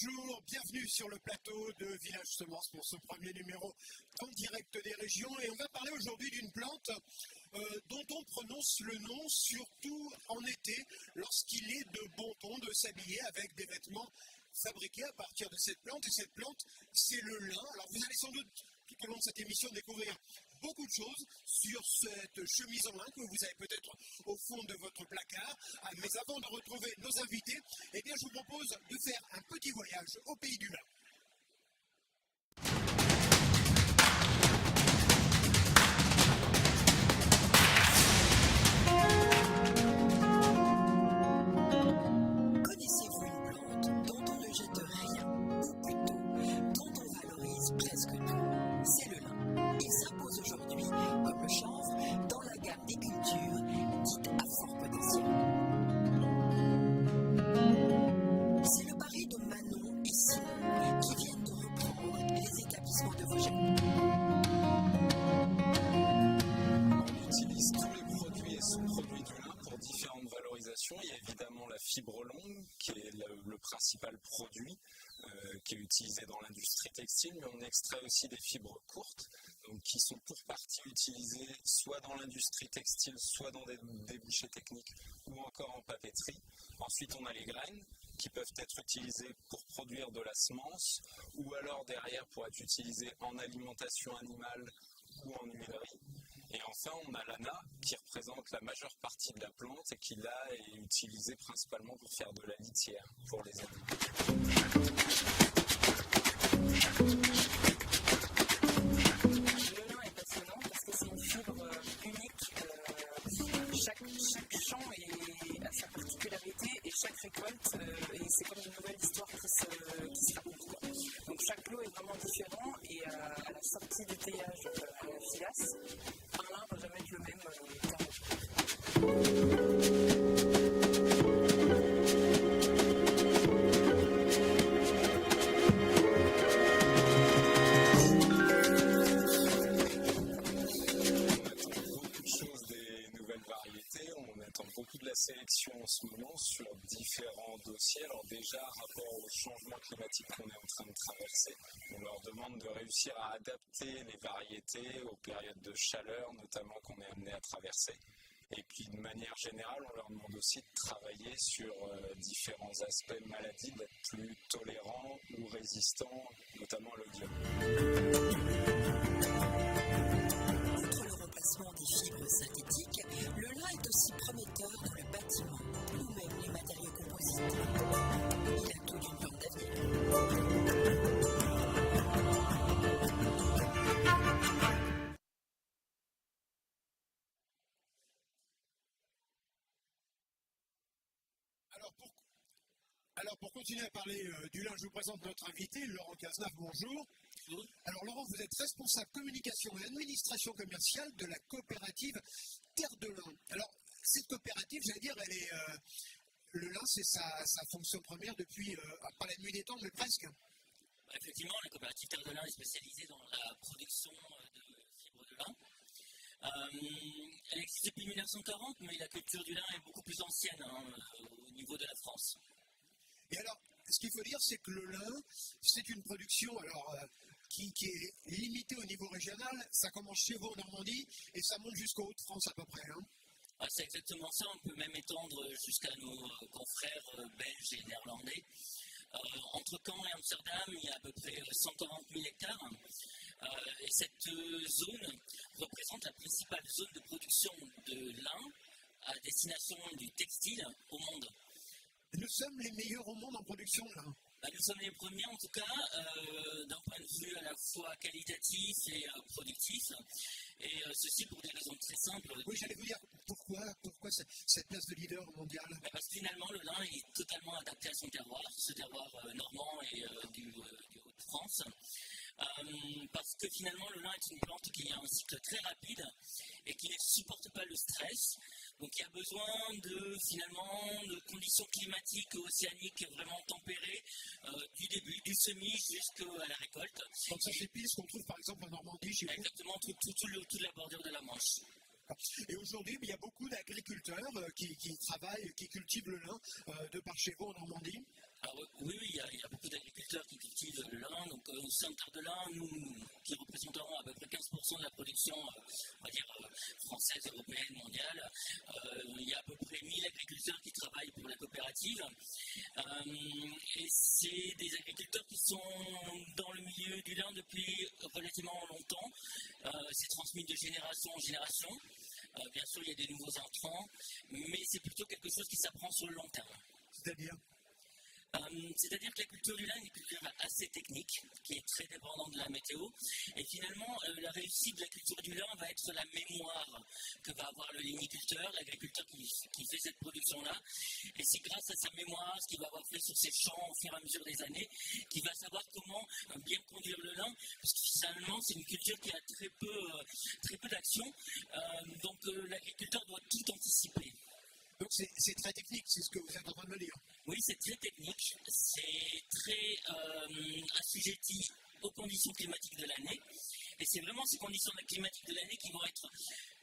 Bonjour, bienvenue sur le plateau de Village Semences pour ce premier numéro en direct des régions. Et on va parler aujourd'hui d'une plante dont on prononce le nom surtout en été, lorsqu'il est de bon ton de s'habiller avec des vêtements fabriqués à partir de cette plante. Et cette plante, c'est le lin. Alors vous allez sans doute tout au long de cette émission découvrir beaucoup de choses sur cette chemise en lin que vous avez peut-être au fond de votre placard. Mais avant de retrouver nos invités, eh bien, je vous propose de faire un petit voyage au pays du lin. Connaissez-vous une plante dont on ne jette rien, ou plutôt dont on valorise presque tout? C'est le lin. Il s'impose aujourd'hui, comme le chanvre, dans la gamme des cultures dites à fort potentiel. C'est le pari de Manon et Simon qui viennent de reprendre les établissements de Vosges. On utilise tous les produits et sous-produits du lin pour différentes valorisations. Il y a évidemment la fibre longue qui est le principal produit qui est utilisé dans l'industrie textile, mais on extrait aussi des fibres courtes donc qui sont pour partie utilisées soit dans l'industrie textile, soit dans des débouchés techniques ou encore en papeterie. Ensuite, on a les graines qui peuvent être utilisées pour produire de la semence ou alors derrière pour être utilisées en alimentation animale ou en huilerie. Et enfin, on a l'ANA qui représente la majeure partie de la plante et qui là est utilisée principalement pour faire de la litière pour les animaux. Le lin est passionnant parce que c'est une fibre unique. Chaque champ a sa particularité et chaque récolte, et c'est comme une nouvelle histoire qui se raconte. Donc chaque lot est vraiment différent et à la sortie du teillage à la filasse, un lin ne va jamais être le même qu'un autre. On attend beaucoup de la sélection en ce moment sur différents dossiers. Alors déjà, rapport au changement climatique qu'on est en train de traverser, on leur demande de réussir à adapter les variétés aux périodes de chaleur, notamment qu'on est amené à traverser. Et puis de manière générale, on leur demande aussi de travailler sur différents aspects maladies, d'être plus tolérants ou résistants, notamment à l'oïdium. Des fibres synthétiques, le lin est aussi prometteur dans le bâtiment ou même les matériaux composites. Il a tout d'une plante d'avenir. Alors pour continuer à parler du lin, je vous présente notre invité, Laurent Cazenave, bonjour. Bonjour. Alors Laurent, vous êtes responsable communication et administration commerciale de la coopérative Terre de Lin. Alors cette coopérative, j'allais dire, elle est, le lin c'est sa fonction première depuis, pas la nuit des temps, mais presque. Effectivement, la coopérative Terre de Lin est spécialisée dans la production de fibres de lin. Elle existe depuis 1940, mais la culture du lin est beaucoup plus ancienne au niveau de la France. Et alors, ce qu'il faut dire, c'est que le lin, c'est une production qui est limitée au niveau régional. Ça commence chez vous en Normandie et ça monte jusqu'au Hauts-de-France à peu près. C'est exactement ça. On peut même étendre jusqu'à nos confrères belges et néerlandais. Entre Caen et Amsterdam, il y a à peu près 140 000 hectares. Et cette zone représente la principale zone de production de lin à destination du textile au monde. Nous sommes les meilleurs au monde en production de lin. Nous sommes les premiers en tout cas, d'un point de vue à la fois qualitatif et productif. Et ceci pour des raisons très simples. Oui, j'allais vous dire, pourquoi cette place de leader mondial? Parce que finalement, le lin est totalement adapté à son terroir, ce terroir normand et du Hauts-de-France. Parce que finalement, le lin est une plante qui a un cycle très rapide et qui ne supporte pas le stress. Donc il y a besoin de conditions climatiques océaniques vraiment tempérées du début, du semis jusqu'à la récolte. Donc ça c'est pile ce qu'on trouve par exemple en Normandie chez vous? Exactement, toute la bordure de la Manche. Et aujourd'hui, il y a beaucoup d'agriculteurs qui travaillent, qui cultivent le lin de par chez vous en Normandie. Alors, oui, il y a beaucoup d'agriculteurs qui cultivent le lin. Donc, au sein de Terre de Lin, nous qui représenterons à peu près 15% de la production, on va dire, française, européenne, mondiale, il y a à peu près 1000 agriculteurs qui travaillent pour la coopérative. Et c'est des agriculteurs qui sont dans le milieu du lin depuis relativement longtemps. C'est transmis de génération en génération. Bien sûr, il y a des nouveaux entrants, mais c'est plutôt quelque chose qui s'apprend sur le long terme. C'est-à-dire que la culture du lin est une culture assez technique, qui est très dépendante de la météo. Et finalement, la réussite de la culture du lin va être la mémoire que va avoir le liniculteur, l'agriculteur qui fait cette production-là. Et c'est grâce à sa mémoire, ce qu'il va avoir fait sur ses champs au fur et à mesure des années, qu'il va savoir comment bien conduire le lin. Parce que finalement, c'est une culture qui a très peu d'action. Donc l'agriculteur doit tout anticiper. Donc c'est très technique, c'est ce que vous êtes en train de me dire. Oui, c'est très technique, c'est très assujetti aux conditions climatiques de l'année. Et c'est vraiment ces conditions climatiques de l'année qui vont être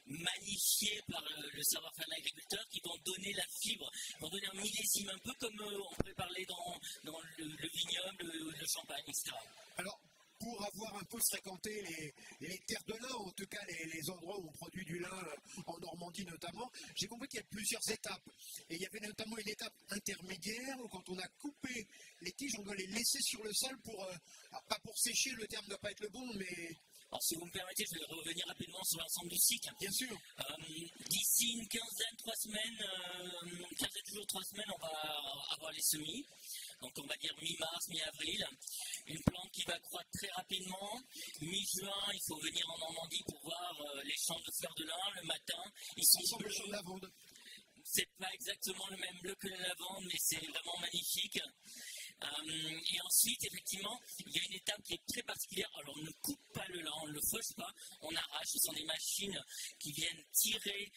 magnifiées par le savoir-faire de l'agriculteur, qui vont donner la fibre, vont donner un millésime, un peu comme on pourrait parler dans le vignoble, le champagne, etc. Alors, pour avoir un peu fréquenté les terres de lin, en tout cas les endroits où on produit du lin, en Normandie notamment, j'ai compris qu'il y a plusieurs étapes. Et il y avait notamment une étape intermédiaire où quand on a coupé les tiges, on doit les laisser sur le sol pour, alors pas pour sécher, le terme ne doit pas être le bon, mais... Alors si vous me permettez, je vais revenir rapidement sur l'ensemble du cycle. Bien sûr. D'ici une quinzaine, 3 semaines, 15 jours, 3 semaines, on va avoir les semis. Donc on va dire mi-mars, mi-avril. Une plante qui va croître très rapidement. Mi-juin, il faut venir en Normandie pour voir les champs de fleurs de lin le matin. Ils sont bleus. Le champ de lavande. C'est pas exactement le même bleu que la lavande, mais c'est vraiment magnifique. Et ensuite, effectivement, il y a une étape qui est très particulière. Alors, on ne coupe pas le lin, on ne le fauche pas, on arrache. Ce sont des machines qui viennent tirer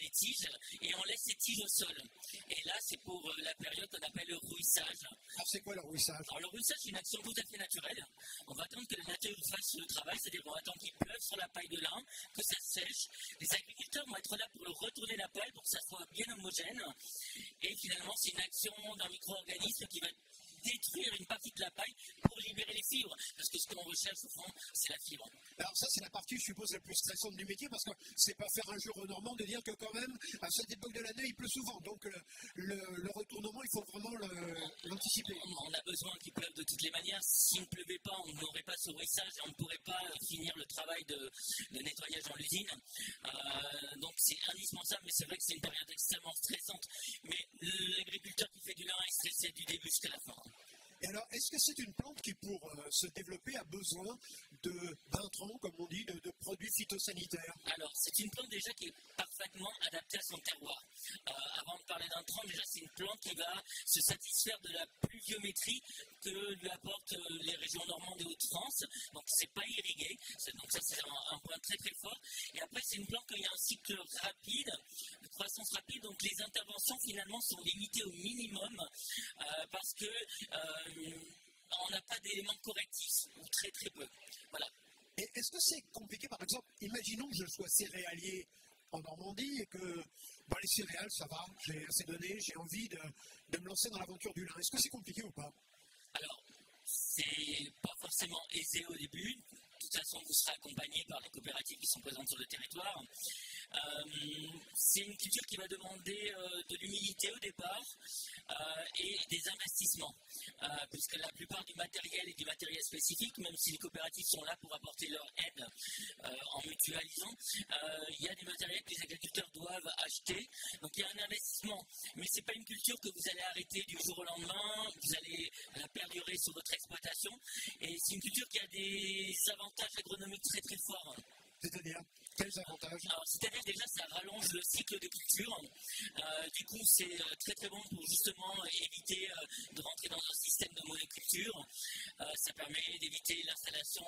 les tiges et on laisse ces tiges au sol. Et là, c'est pour la période qu'on appelle le rouissage. Alors, c'est quoi le rouissage? Alors, le rouissage, c'est une action tout à fait naturelle. On va attendre que la nature fasse le travail, c'est-à-dire qu'on va attendre qu'il pleuve sur la paille de lin, que ça sèche. Les agriculteurs vont être là pour retourner la paille pour que ça soit bien homogène. Et finalement, c'est une action d'un micro-organisme qui va détruire une partie de la paille pour libérer les fibres. Parce que ce qu'on recherche au fond, c'est la fibre. Alors ça, c'est la partie, je suppose, la plus stressante du métier, parce que c'est pas faire un jeu aux Normands de dire que quand même, à cette époque de l'année, il pleut souvent. Donc le retournement, il faut vraiment l'anticiper. On a besoin qu'il pleuve de toutes les manières. S'il ne pleuvait pas, on n'aurait pas ce rouissage et on ne pourrait pas finir le travail de nettoyage dans l'usine. Donc c'est indispensable, mais c'est vrai que c'est une période extrêmement stressante. Mais l'agriculteur qui fait du lin est stressé du début jusqu'à la fin. Et alors, est-ce que c'est une plante qui, pour se développer, a besoin d'intrants, comme on dit, de produits phytosanitaires? Alors, c'est une plante déjà qui est parfaitement adaptée à son terroir. Avant de parler d'intrants, déjà, c'est une plante qui va se satisfaire de la pluviométrie que lui apportent les régions normandes et Hauts-de-France. Donc, c'est pas irrigué. Donc, ça, c'est un point très très fort. Et après, c'est une plante qui a un cycle rapide, de croissance rapide. Donc, les interventions, finalement, sont limitées au minimum parce que on n'a pas d'éléments correctifs, ou très très peu. Voilà. Et est-ce que c'est compliqué, par exemple, imaginons que je sois céréalier en Normandie et que les céréales, ça va, j'ai assez donné, j'ai envie de me lancer dans l'aventure du lin. Est-ce que c'est compliqué ou pas? Alors, c'est pas forcément aisé au début. De toute façon, vous serez accompagné par les coopératives qui sont présentes sur le territoire. C'est une culture qui va demander de l'humilité au départ et des investissements, puisque la plupart du matériel est du matériel spécifique, même si les coopératives sont là pour apporter leur aide en mutualisant, il y a des matériels que les agriculteurs doivent acheter, donc il y a un investissement, mais ce n'est pas une culture que vous allez arrêter du jour au lendemain, vous allez la perdurer sur votre exploitation, et c'est une culture qui a des avantages agronomiques très très forts. C'est-à-dire, quels avantages? Alors, c'est-à-dire déjà, ça rallonge le cycle de culture. Du coup, c'est très très bon pour justement éviter de rentrer dans un système de monoculture. Ça permet d'éviter l'installation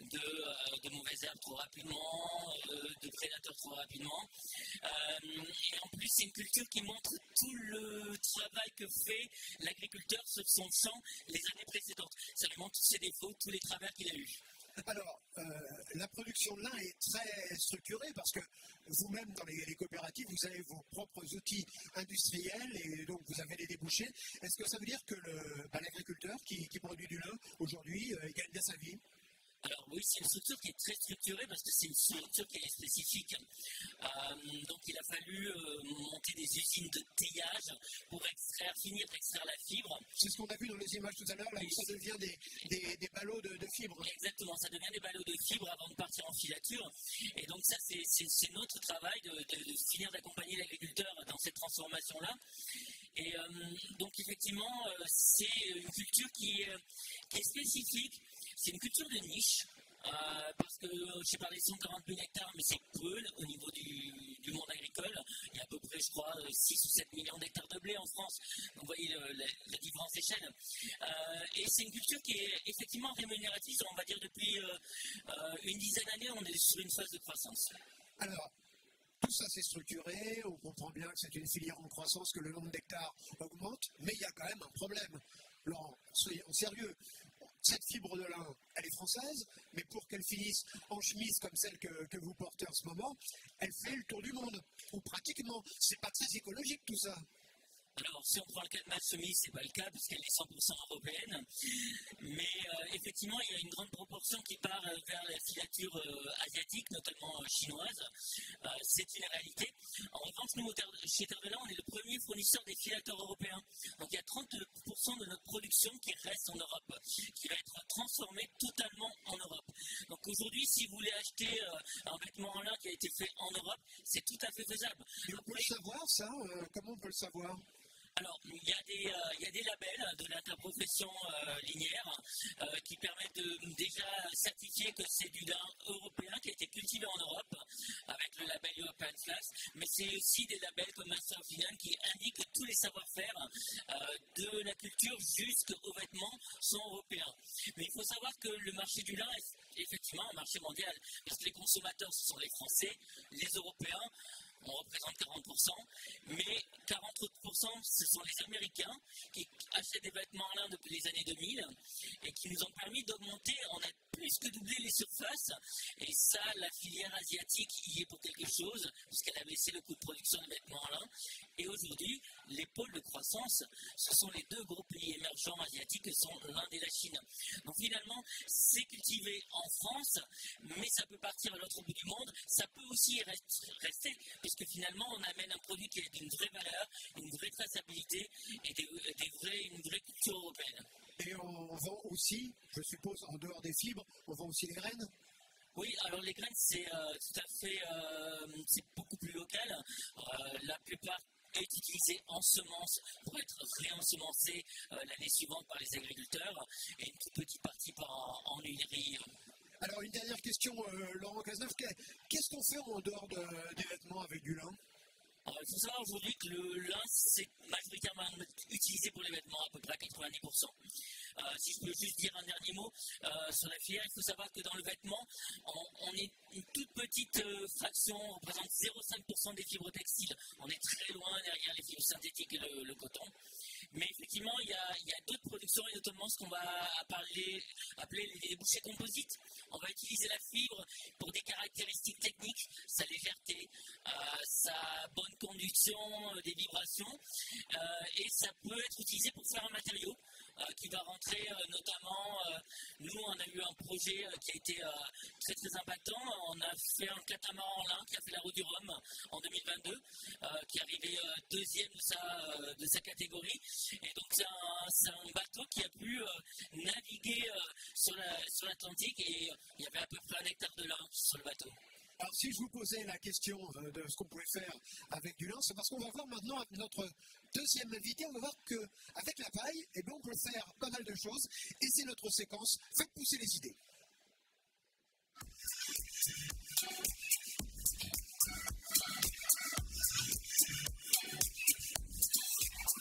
de mauvaises herbes trop rapidement, de prédateurs trop rapidement. Et en plus, c'est une culture qui montre tout le travail que fait l'agriculteur sur son champ les années précédentes. Ça lui montre tous ses défauts, tous les travers qu'il a eus. Alors, la production de lin est très structurée parce que vous-même, dans les coopératives, vous avez vos propres outils industriels et donc vous avez des débouchés. Est-ce que ça veut dire que l'agriculteur qui produit du lin aujourd'hui, il gagne bien sa vie? Alors oui, c'est une structure qui est très structurée parce que c'est une structure qui est spécifique. Donc il a fallu monter des usines de teillage pour finir d'extraire la fibre. C'est ce qu'on a vu dans les images tout à l'heure, là où ça devient des ballots de fibres. Exactement, ça devient des ballots de fibres avant de partir en filature. Et donc ça, c'est notre travail de finir d'accompagner l'agriculteur dans cette transformation-là. Et donc effectivement, c'est une culture qui est spécifique. C'est une culture de niche, parce que j'ai parlé de 140 000 hectares, mais c'est peu au niveau du monde agricole. Il y a à peu près, je crois, 6 ou 7 millions d'hectares de blé en France. Donc vous voyez la différence d'échelle. Et c'est une culture qui est effectivement rémunératrice. On va dire depuis une dizaine d'années, on est sur une phase de croissance. Alors, tout ça c'est structuré, on comprend bien que c'est une filière en croissance, que le nombre d'hectares augmente, mais il y a quand même un problème. Laurent, soyons sérieux. Cette fibre de lin, elle est française, mais pour qu'elle finisse en chemise comme celle que vous portez en ce moment, elle fait le tour du monde, ou pratiquement. C'est pas très écologique tout ça. Alors, si on prend le cas de ma chemise, c'est pas le cas parce qu'elle est 100% européenne. Mais effectivement, il y a une grande proportion qui part vers la filature asiatique, notamment chinoise. C'est une réalité. En revanche, nous, chez Terre de Lin, on est le premier fournisseur des filateurs européens. Donc, il y a 30% de notre production qui reste en Europe, qui va être transformée totalement en Europe. Donc, aujourd'hui, si vous voulez acheter un vêtement en lin qui a été fait en Europe, c'est tout à fait faisable. Et on peut le savoir, ça? Comment on peut le savoir? Alors, il y a des labels de l'interprofession linière qui permettent de déjà certifier que c'est du lin européen qui a été cultivé en Europe avec le label European Flax, mais c'est aussi des labels comme Master of Linen qui indiquent que tous les savoir-faire de la culture jusqu'aux vêtements sont européens. Mais il faut savoir que le marché du lin est effectivement un marché mondial parce que les consommateurs, ce sont les Français, les Européens. On représente 40%, mais 40%, ce sont les Américains qui achètent des vêtements en lin depuis les années 2000 et qui nous ont permis d'augmenter, on a plus que doublé les surfaces, et ça, la filière asiatique y est pour quelque chose, puisqu'elle a baissé le coût de production de vêtements en lin, et aujourd'hui, les pôles de croissance, ce sont les deux gros pays émergents asiatiques que sont l'Inde et la Chine. Donc finalement, c'est cultivé en France, mais ça peut partir à l'autre bout du monde, ça peut aussi rester, puisque finalement, on amène un produit qui est d'une vraie valeur, une vraie traçabilité et une vraie culture européenne. Et on vend aussi, je suppose, en dehors des fibres, on vend aussi les graines? Oui, alors les graines, c'est tout à fait, c'est beaucoup plus local. La plupart est utilisée en semences pour être réensemencée l'année suivante par les agriculteurs et une toute petite partie en huilerie. Alors, une dernière question, Laurent Cazeneuve. Qu'est-ce qu'on fait en dehors des vêtements avec du lin? Alors, il faut savoir aujourd'hui que le lin, c'est majoritairement utilisé pour les vêtements, à peu près à 90%. Si je peux juste dire un dernier mot sur la filière, il faut savoir que dans le vêtement, on est une toute petite fraction, on représente 0,5% des fibres textiles. On est très loin derrière les fibres synthétiques et le coton. Mais effectivement, il y a d'autres productions, et notamment ce qu'on va appeler les débouchés composites. On va utiliser la fibre pour des caractéristiques techniques, sa légèreté, sa bonne conduction des vibrations, et ça peut être utilisé pour faire un matériau qui va rentrer notamment, nous on a eu un projet qui a été très très impactant, on a fait un catamaran en lin qui a fait la route du Rhum en 2022, qui est arrivé deuxième de sa catégorie, et donc c'est un bateau qui a pu naviguer sur l'Atlantique, et il y avait à peu près 1 hectare de lin sur le bateau. Alors, si je vous posais la question de ce qu'on pouvait faire avec du lin, c'est parce qu'on va voir maintenant avec notre deuxième invité, on va voir qu'avec la paille, eh bien, on peut faire pas mal de choses, et c'est notre séquence « Faites pousser les idées ».